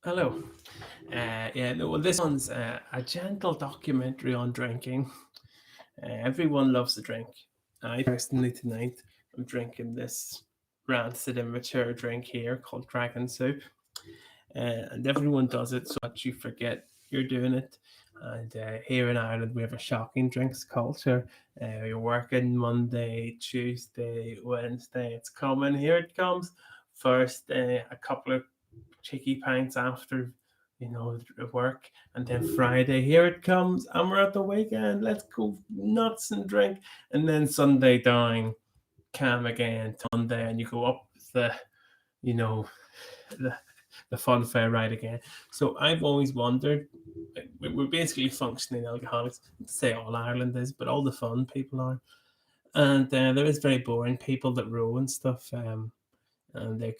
Hello. Yeah, no, well, this one's a gentle documentary on drinking. Everyone loves a drink. I personally tonight I'm drinking this rancid immature drink here called Dragon Soup, and everyone does it so much you forget you're doing it. And here in Ireland, we have a shocking drinks culture. You're working Monday, Tuesday, Wednesday. It's coming. Here it comes. First, a couple of cheeky pints after, work, and then Friday, here it comes, and we're at the weekend. Let's go nuts and drink, and then Sunday down, calm again. Monday, and you go up the, you know, the the fun fair ride again. So I've always wondered. We're basically functioning alcoholics. To say all Ireland is, but all the fun people are, and there is very boring people that row and stuff. And they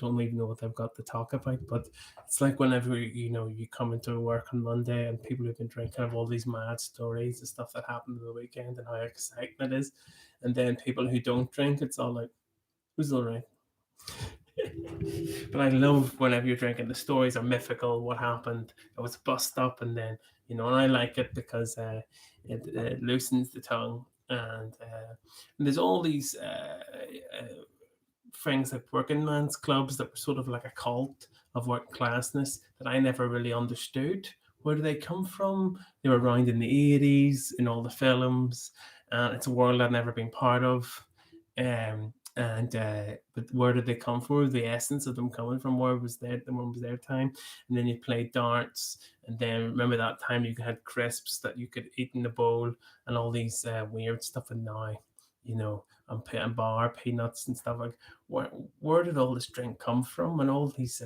don't even know what they've got to talk about. But it's like whenever you come into work on Monday and people who've been drinking have all these mad stories and stuff that happened on the weekend and how exciting it is, and then people who don't drink, it's all like, who's all right? But I love whenever you're drinking, the stories are mythical. What happened? It was a bus stop, and then and I like it because it loosens the tongue, and there's all these things like working man's clubs that were sort of like a cult of working classness that I never really understood. Where do they come from? They were around in the 80s in all the films, and it's a world I'd never been part of. And but where did they come from? The essence of them coming from, where was their when was their time? And then you played darts, and then remember that time you had crisps that you could eat in a bowl, and all these weird stuff. And now, and bar peanuts and stuff like. Where did all this drink come from? And all these,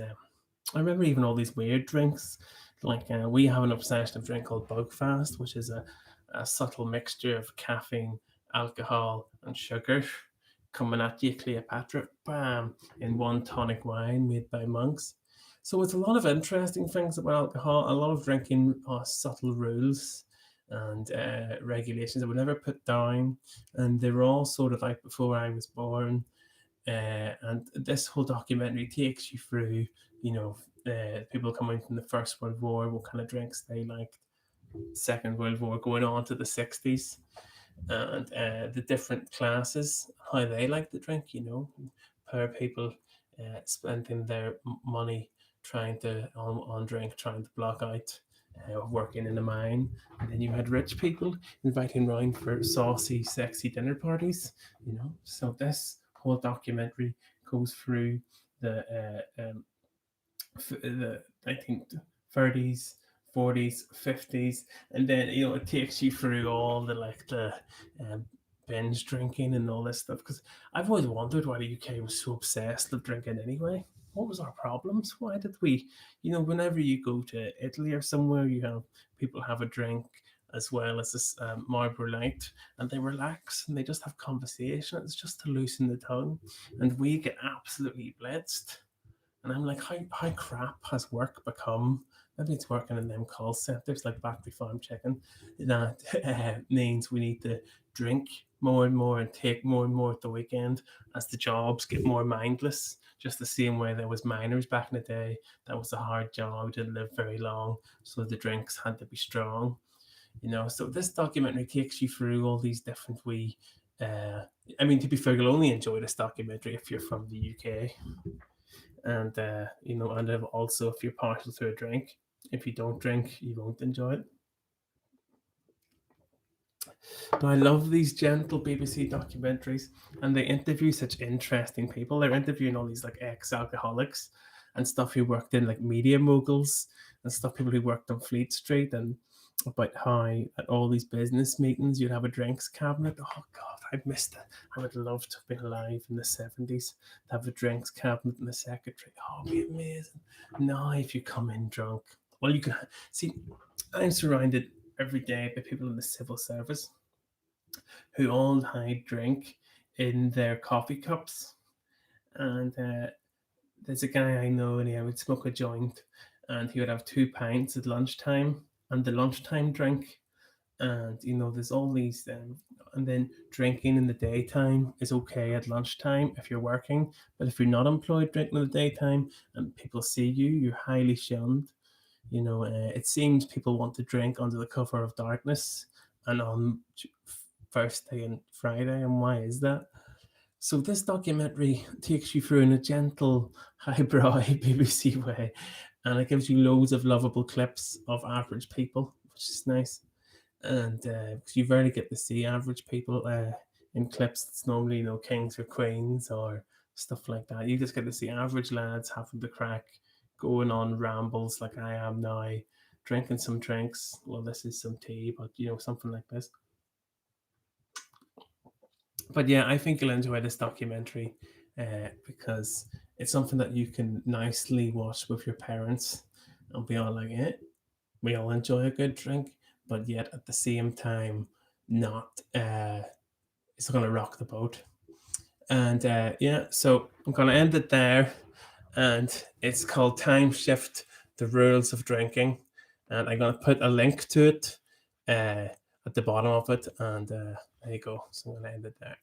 I remember even all these weird drinks. Like we have an obsession of drink called Bugfast, which is a subtle mixture of caffeine, alcohol, and sugar coming at you, Cleopatra, bam, in one tonic wine made by monks. So it's a lot of interesting things about alcohol, a lot of drinking subtle rules and regulations that were never put down, and they were all sort of like before I was born. And this whole documentary takes you through, people coming from the First World War, what kind of drinks they liked, Second World War, going on to the 60s, and the different classes, how they like to drink, per people spending their money trying to on drink, trying to block out working in a mine. And then you had rich people inviting round for saucy, sexy dinner parties, So this whole documentary goes through the 1930s, 40s, 50s, and then it takes you through all the um, binge drinking and all this stuff. Because I've always wondered why the UK was so obsessed with drinking anyway. What was our problems? Why did we, whenever you go to Italy or somewhere, you have people have a drink as well as this Marlboro Light, and they relax and they just have conversation. It's just to loosen the tongue, and we get absolutely blitzed. And I'm like, how crap has work become? Maybe it's working in them call centers like Factory Farm Chicken. That means we need to drink more and more and take more and more at the weekend as the jobs get more mindless. Just the same way there was miners back in the day. That was a hard job, didn't live very long. So the drinks had to be strong. So this documentary takes you through all these different uh, I mean, to be fair, you'll only enjoy this documentary if you're from the UK, and and also if you're partial to a drink. If you don't drink, you won't enjoy it. But I love these gentle BBC documentaries, and they interview such interesting people. They're interviewing all these like ex-alcoholics and stuff who worked in like media moguls and stuff, people who worked on Fleet Street, and about how at all these business meetings you'd have a drinks cabinet. Oh God, I missed it. I would love to have been alive in the 70s to have a drinks cabinet in the secretary. Oh, it'd be amazing. Now, if you come in drunk, well, you can see. I'm surrounded every day by people in the civil service who all hide drink in their coffee cups. And there's a guy I know, and he would smoke a joint, and he would have 2 pints at lunchtime. And the lunchtime drink And there's all these and then drinking in the daytime is okay at lunchtime if you're working, but if you're not employed, drinking in the daytime and people see you, you're highly shunned. It seems people want to drink under the cover of darkness and on Thursday and Friday. And why is that? So this documentary takes you through in a gentle, highbrow BBC way, and it gives you loads of lovable clips of average people, which is nice. And because you rarely get to see average people in clips, it's normally kings or queens or stuff like that. You just get to see average lads having the crack, going on rambles like I am now, drinking some drinks. Well, this is some tea, but something like this. But yeah, I think you'll enjoy this documentary because it's something that you can nicely watch with your parents and be all like, we all enjoy a good drink, but yet at the same time, not it's going to rock the boat. And yeah, so I'm going to end it there. And it's called Time Shift: The Rules of Drinking. And I'm going to put a link to it at the bottom of it. And there you go. So I'm going to end it there.